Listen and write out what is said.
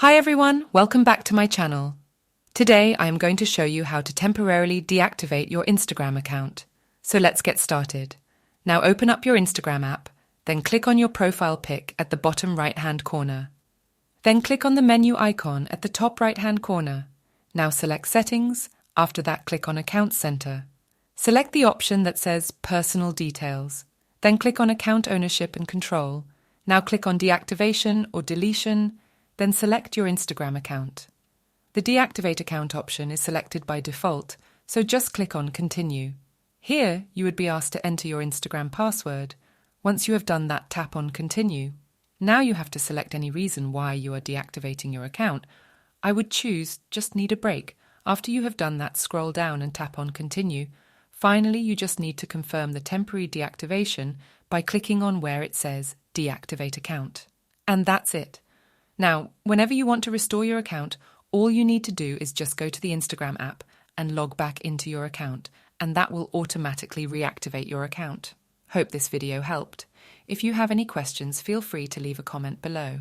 Hi everyone, welcome back to my channel. Today I am going to show you how to temporarily deactivate your Instagram account. So let's get started. Now open up your Instagram app, then click on your profile pic at the bottom right-hand corner. Then click on the menu icon at the top right-hand corner. Now select Settings, after that click on Account Center. Select the option that says Personal Details. Then click on Account Ownership and Control. Now click on Deactivation or Deletion, then select your Instagram account. The Deactivate Account option is selected by default, so just click on Continue. Here, you would be asked to enter your Instagram password. Once you have done that, tap on Continue. Now you have to select any reason why you are deactivating your account. I would choose Just Need a Break. After you have done that, scroll down and tap on Continue. Finally, you just need to confirm the temporary deactivation by clicking on where it says Deactivate Account. And that's it. Now, whenever you want to restore your account, all you need to do is just go to the Instagram app and log back into your account, and that will automatically reactivate your account. Hope this video helped. If you have any questions, feel free to leave a comment below.